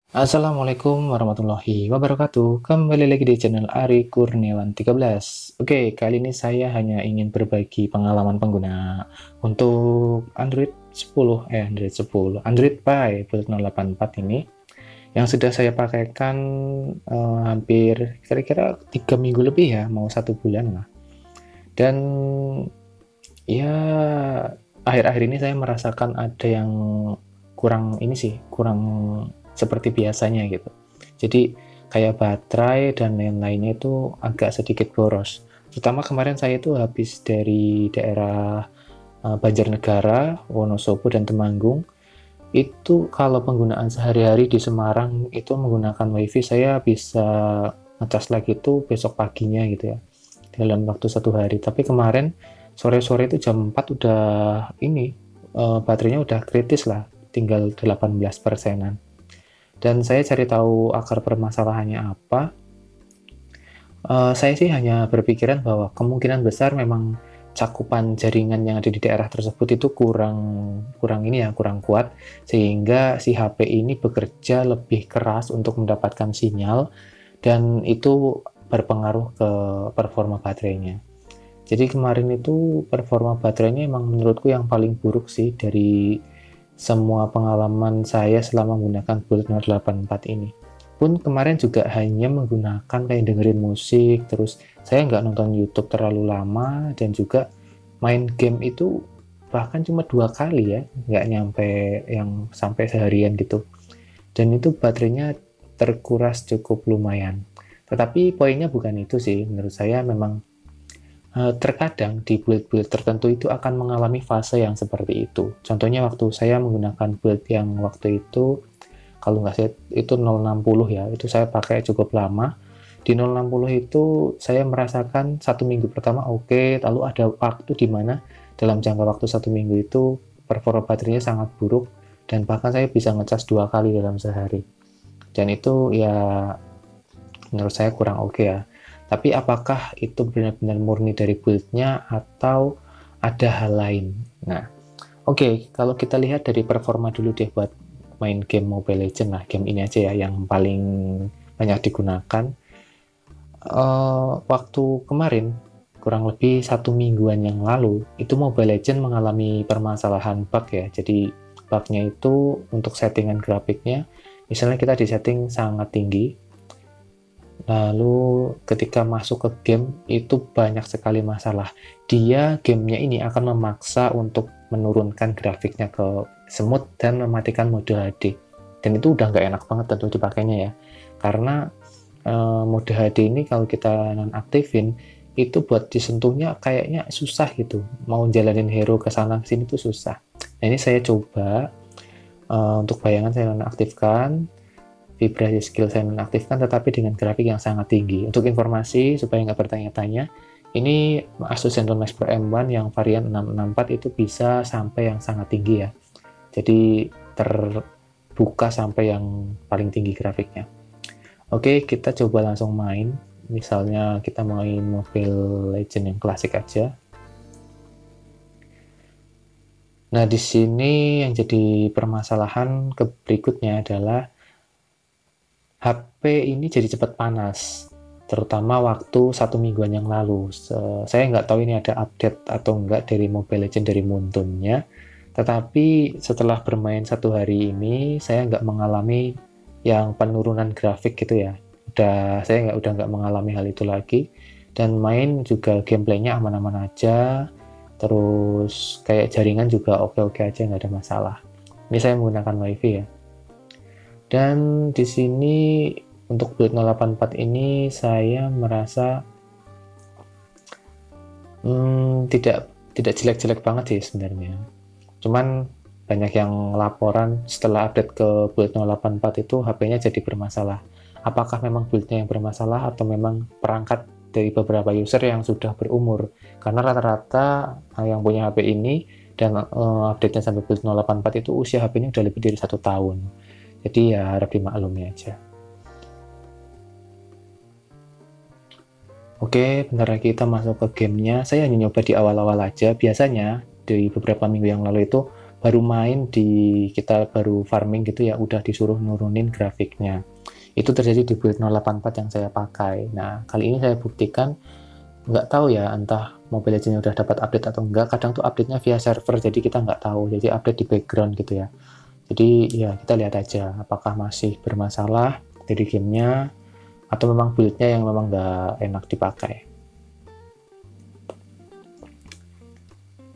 Assalamualaikum warahmatullahi wabarakatuh. Kembali lagi di channel Ari Kurniawan 13. Oke, kali ini saya hanya ingin berbagi pengalaman pengguna untuk Android Pie build 084 ini yang sudah saya pakaikan hampir kira-kira 3 minggu lebih ya, mau 1 bulan lah. Dan ya akhir-akhir ini saya merasakan ada yang kurang ini sih, kurang seperti biasanya gitu. Jadi kayak baterai dan lain-lainnya itu agak sedikit boros. Terutama kemarin saya itu habis dari daerah Banjarnegara, Wonosobo dan Temanggung. Itu kalau penggunaan sehari-hari di Semarang itu menggunakan WiFi, saya bisa ngecas lagi itu besok paginya gitu ya, dalam waktu 1 hari. Tapi kemarin sore-sore itu jam 4 udah ini baterainya udah kritis lah, tinggal 18 persenan. Dan saya cari tahu akar permasalahannya apa. Saya sih hanya berpikiran bahwa kemungkinan besar memang cakupan jaringan yang ada di daerah tersebut itu kurang kurang ini ya, kurang kuat, sehingga si HP ini bekerja lebih keras untuk mendapatkan sinyal, dan itu berpengaruh ke performa baterainya. Jadi kemarin itu performa baterainya emang menurutku yang paling buruk sih dari semua pengalaman saya selama menggunakan build 084 ini. Pun kemarin juga hanya menggunakan kayak dengerin musik, terus saya nggak nonton YouTube terlalu lama, dan juga main game itu bahkan cuma 2 kali ya, nggak nyampe yang sampai seharian gitu. Dan itu baterainya terkuras cukup lumayan. Tetapi poinnya bukan itu sih, menurut saya memang terkadang di build-build tertentu itu akan mengalami fase yang seperti itu. Contohnya waktu saya menggunakan build yang waktu itu, kalau nggak saya itu 060 ya, itu saya pakai cukup lama. Di 060 itu saya merasakan 1 minggu pertama oke, lalu ada waktu di mana dalam jangka waktu 1 minggu itu performa baterainya sangat buruk, dan bahkan saya bisa ngecas 2 kali dalam sehari. Dan itu ya menurut saya kurang oke ya. Tapi apakah itu benar-benar murni dari build-nya atau ada hal lain? Nah, oke, kalau kita lihat dari performa dulu deh buat main game Mobile Legends lah, game ini aja ya yang paling banyak digunakan. Waktu kemarin, kurang lebih 1 mingguan yang lalu, itu Mobile Legends mengalami permasalahan bug ya. Jadi bugnya itu untuk settingan grafiknya, misalnya kita di setting sangat tinggi, lalu ketika masuk ke game itu banyak sekali masalah. Gamenya ini akan memaksa untuk menurunkan grafiknya ke smooth dan mematikan mode HD. Dan itu udah nggak enak banget tentu dipakainya ya. Karena mode HD ini kalau kita nonaktifin itu buat disentuhnya kayaknya susah gitu. Mau jalanin hero ke sana ke sini tuh susah. Nah, ini saya coba untuk bayangan saya nonaktifkan, vibrasi skill saya nonaktifkan, tetapi dengan grafik yang sangat tinggi. Untuk informasi supaya nggak bertanya-tanya, ini Asus Zenfone Max Pro M1 yang varian 664 itu bisa sampai yang sangat tinggi ya. Jadi terbuka sampai yang paling tinggi grafiknya. Oke, kita coba langsung main. Misalnya kita main Mobile Legends yang klasik aja. Nah, di sini yang jadi permasalahan berikutnya adalah HP ini jadi cepat panas, terutama waktu 1 mingguan yang lalu. Saya nggak tahu ini ada update atau enggak dari Mobile Legends dari Muntunnya, tetapi setelah bermain 1 hari ini, saya nggak mengalami yang penurunan grafik gitu ya. Udah nggak mengalami hal itu lagi, dan main juga gameplaynya aman-aman aja. Terus kayak jaringan juga oke-oke aja, nggak ada masalah. Ini saya menggunakan WiFi ya. Dan di sini untuk build 084 ini saya merasa tidak jelek-jelek banget sih sebenarnya. Cuman banyak yang laporan setelah update ke build 084 itu HP-nya jadi bermasalah. Apakah memang build-nya yang bermasalah atau memang perangkat dari beberapa user yang sudah berumur? Karena rata-rata yang punya HP ini dan update-nya sampai build 084 itu usia HP-nya udah lebih dari 1 tahun. Jadi ya harap dimaklumi aja. Oke, bentar lagi kita masuk ke gamenya. Saya hanya nyoba di awal-awal aja. Biasanya di beberapa minggu yang lalu itu baru main kita baru farming gitu ya, udah disuruh nurunin grafiknya. Itu terjadi di build 084 yang saya pakai. Nah, kali ini saya buktikan, nggak tahu ya, entah Mobile Legends udah dapat update atau enggak. Kadang tuh update-nya via server, jadi kita nggak tahu. Jadi update di background gitu ya. Jadi ya kita lihat aja apakah masih bermasalah dari gamenya, atau memang build-nya yang memang nggak enak dipakai.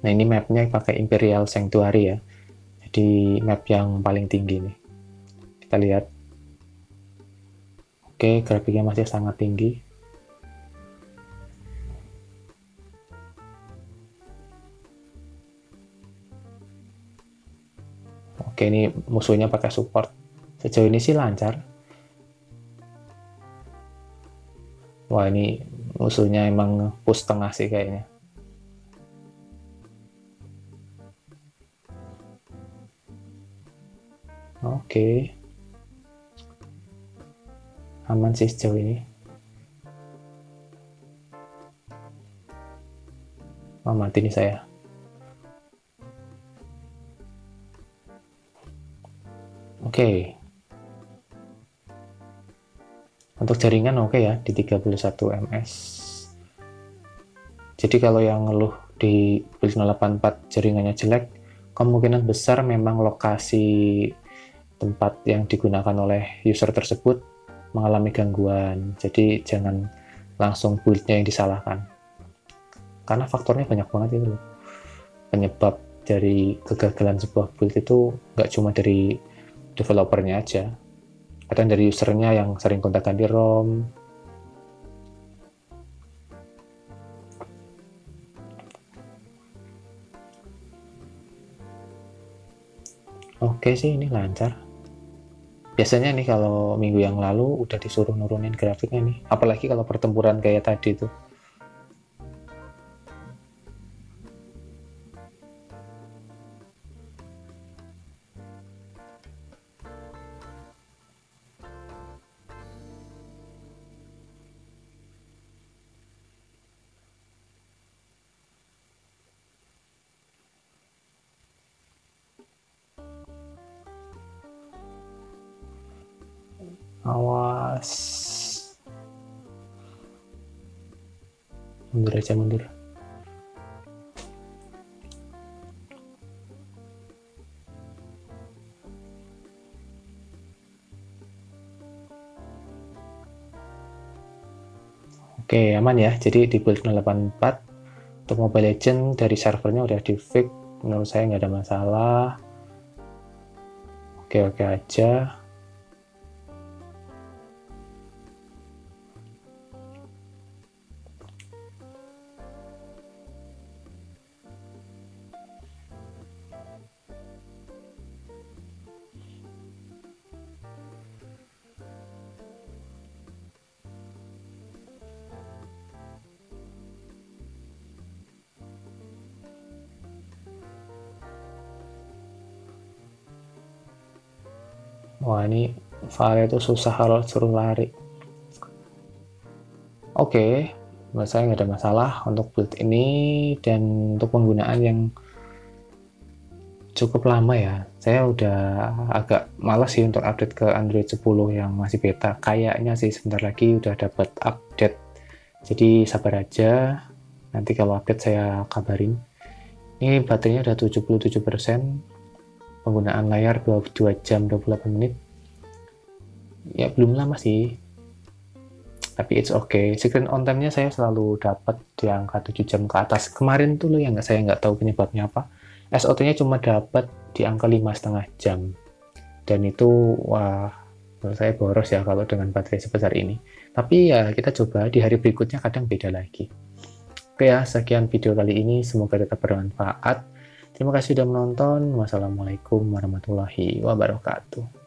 Nah, ini mapnya pakai Imperial Sanctuary ya. Jadi map yang paling tinggi nih. Kita lihat. Oke, grafiknya masih sangat tinggi. Oke, ini musuhnya pakai support. Sejauh ini sih lancar. Wah, ini musuhnya emang push tengah sih kayaknya. Oke. Aman sih sejauh ini. Oh, mati nih saya. Oke. Untuk jaringan oke ya, di 31 ms. Jadi kalau yang ngeluh di build 084 jaringannya jelek, kemungkinan besar memang lokasi tempat yang digunakan oleh user tersebut mengalami gangguan. Jadi jangan langsung build-nya yang disalahkan. Karena faktornya banyak banget itu loh. Penyebab dari kegagalan sebuah build itu nggak cuma dari developernya aja. Kadang dari usernya yang sering gonta-ganti ROM. Oke sih, ini lancar. Biasanya nih kalau minggu yang lalu udah disuruh nurunin grafiknya nih, apalagi kalau pertempuran kayak tadi tuh. Awas, mundur aja, mundur. Oke, aman ya. Jadi di build 084 untuk Mobile Legends dari servernya udah di fix. Menurut saya nggak ada masalah. Oke-oke aja. Wah, ini file itu susah kalau suruh lari. Oke, menurut saya nggak ada masalah untuk build ini, dan untuk penggunaan yang cukup lama ya. Saya udah agak malas sih untuk update ke Android 10 yang masih beta. Kayaknya sih sebentar lagi udah dapat update. Jadi sabar aja, nanti kalau update saya kabarin. Ini baterainya udah 77%, penggunaan layar 22 jam 28 menit. Ya belum lama sih, tapi it's okay. Screen on time-nya saya selalu dapat di angka 7 jam ke atas. Kemarin tuh loh yang saya nggak tahu penyebabnya apa, SOT-nya cuma dapat di angka 5,5 jam. Dan itu, wah, menurut saya boros ya kalau dengan baterai sebesar ini. Tapi ya kita coba di hari berikutnya, kadang beda lagi. Oke ya, sekian video kali ini. Semoga tetap bermanfaat. Terima kasih sudah menonton. Wassalamualaikum warahmatullahi wabarakatuh.